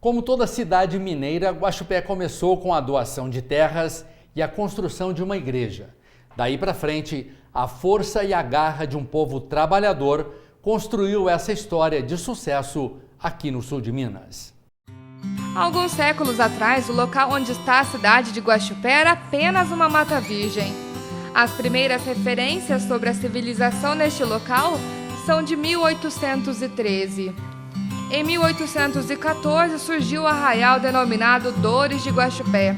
Como toda cidade mineira, Guaxupé começou com a doação de terras e a construção de uma igreja. Daí para frente, a força e a garra de um povo trabalhador construiu essa história de sucesso aqui no sul de Minas. Alguns séculos atrás, o local onde está a cidade de Guaxupé era apenas uma mata virgem. As primeiras referências sobre a civilização neste local são de 1813. Em 1814 surgiu o arraial denominado Dores de Guaxupé,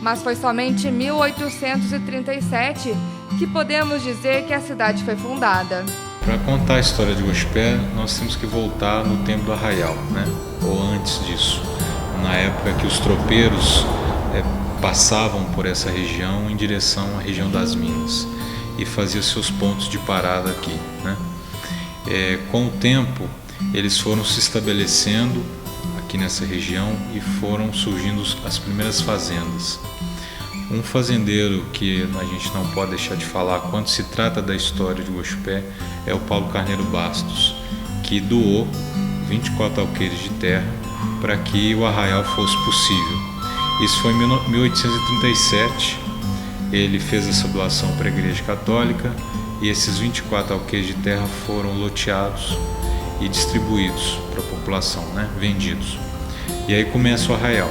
mas foi somente em 1837 que podemos dizer que a cidade foi fundada. Para contar a história de Guaxupé, nós temos que voltar no tempo do arraial, ou antes disso, na época que os tropeiros passavam por essa região em direção à região das Minas e faziam seus pontos de parada aqui. Com o tempo, eles foram se estabelecendo aqui nessa região e foram surgindo as primeiras fazendas. Um fazendeiro que a gente não pode deixar de falar quando se trata da história de Guaxupé é o Paulo Carneiro Bastos, que doou 24 alqueires de terra para que o arraial fosse possível. Isso foi em 1837, ele fez essa doação para a Igreja Católica e esses 24 alqueires de terra foram loteados e distribuídos para a população, vendidos. E aí começa o arraial.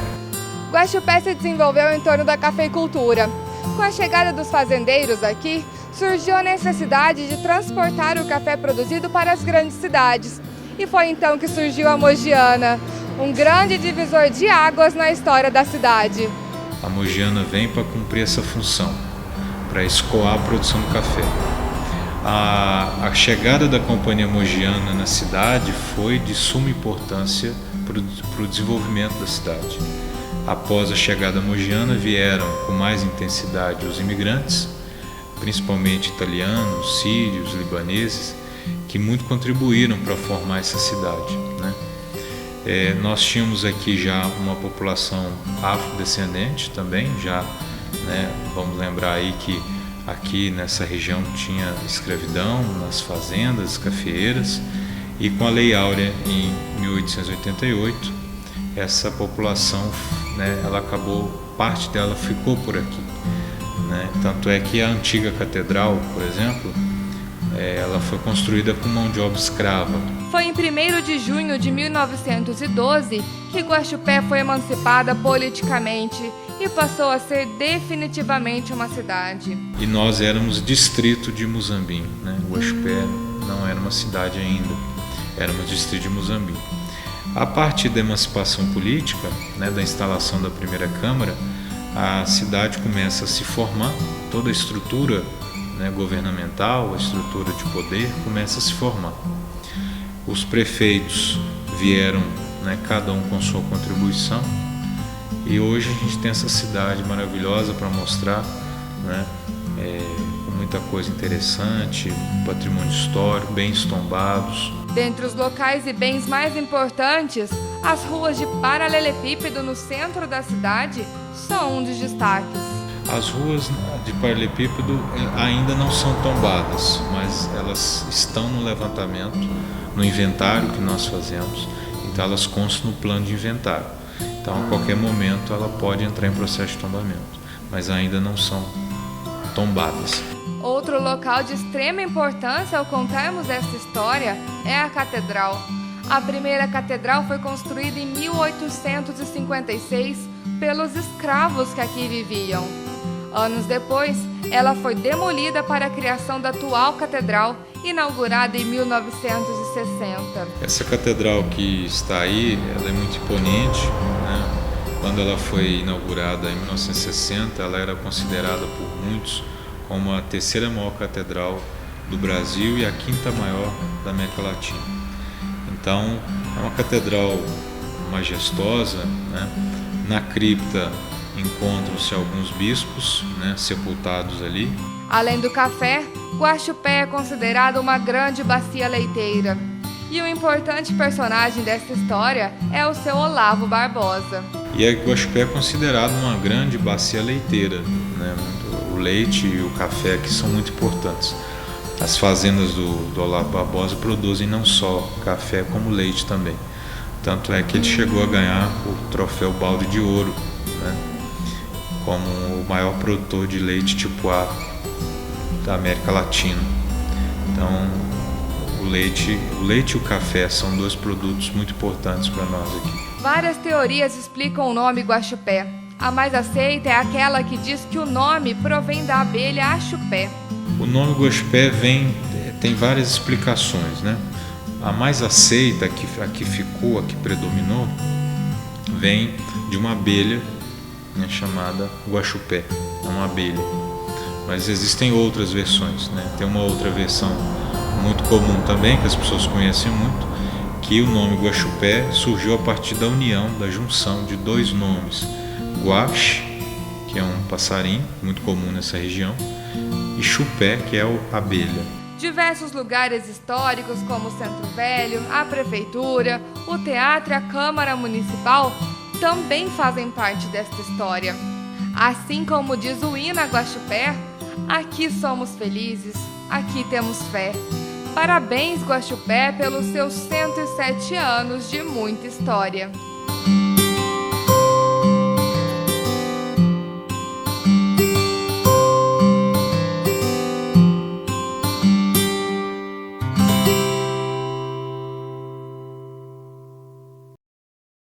Guaxupé se desenvolveu em torno da cafeicultura. Com a chegada dos fazendeiros aqui, surgiu a necessidade de transportar o café produzido para as grandes cidades. E foi então que surgiu a Mogiana, um grande divisor de águas na história da cidade. A Mogiana vem para cumprir essa função, para escoar a produção do café. A chegada da Companhia Mogiana na cidade foi de suma importância para o desenvolvimento da cidade. Após a chegada mogiana, vieram com mais intensidade os imigrantes, principalmente italianos, sírios, libaneses, que muito contribuíram para formar essa cidade. Nós tínhamos aqui já uma população afrodescendente também, vamos lembrar aí que aqui nessa região tinha escravidão nas fazendas cafeeiras, e com a Lei Áurea em 1888, essa população, ela acabou, parte dela ficou por aqui. Tanto é que a antiga catedral, por exemplo, ela foi construída com mão de obra escrava. Foi em 1º de junho de 1912 que Guaxupé foi emancipada politicamente e passou a ser definitivamente uma cidade. E nós éramos distrito de Muzambinho, Guaxupé não era uma cidade ainda, éramos distrito de Muzambinho. A partir da emancipação política, da instalação da primeira Câmara, a cidade começa a se formar, toda a estrutura governamental, a estrutura de poder começa a se formar. Os prefeitos vieram, cada um com sua contribuição, e hoje a gente tem essa cidade maravilhosa para mostrar, com muita coisa interessante, patrimônio histórico, bens tombados. Dentre os locais e bens mais importantes, as ruas de paralelepípedo no centro da cidade são um dos destaques. As ruas de paralelepípedo ainda não são tombadas, mas elas estão no levantamento, no inventário que nós fazemos, então elas constam no plano de inventário. Então a qualquer momento ela pode entrar em processo de tombamento, mas ainda não são tombadas. Outro local de extrema importância ao contarmos essa história é a catedral. A primeira catedral foi construída em 1856 pelos escravos que aqui viviam. Anos depois, ela foi demolida para a criação da atual catedral, inaugurada em 1960. Essa catedral que está aí, ela é muito imponente, Quando ela foi inaugurada em 1960, ela era considerada por muitos como a terceira maior catedral do Brasil e a quinta maior da América Latina. Então, é uma catedral majestosa, Na cripta encontram-se alguns bispos, sepultados ali. Além do café, Guaxupé é considerado uma grande bacia leiteira. E um importante personagem dessa história é o seu Olavo Barbosa. E a Guaxupé é considerado uma grande bacia leiteira, O leite e o café aqui são muito importantes. As fazendas do Olavo Barbosa produzem não só café como leite também. Tanto é que ele chegou a ganhar o troféu Balde de Ouro, né, como o maior produtor de leite tipo A da América Latina. Então, o leite e o café são dois produtos muito importantes para nós aqui. Várias teorias explicam o nome guaxupé. A mais aceita é aquela que diz que o nome provém da abelha axupé. O nome guaxupé tem várias explicações, né? A mais aceita, a que ficou, a que predominou, vem de uma abelha, né, chamada guaxupé. É uma abelha. Mas existem outras versões, né? Tem uma outra versão muito comum também, que as pessoas conhecem muito, que o nome guaxupé surgiu a partir da união, da junção de dois nomes. Guax, que é um passarinho muito comum nessa região, e chupé, que é a abelha. Diversos lugares históricos, como o Centro Velho, a Prefeitura, o Teatro e a Câmara Municipal, também fazem parte desta história. Assim como diz o hino a Guaxupé, aqui somos felizes, aqui temos fé. Parabéns, Guaxupé, pelos seus 107 anos de muita história.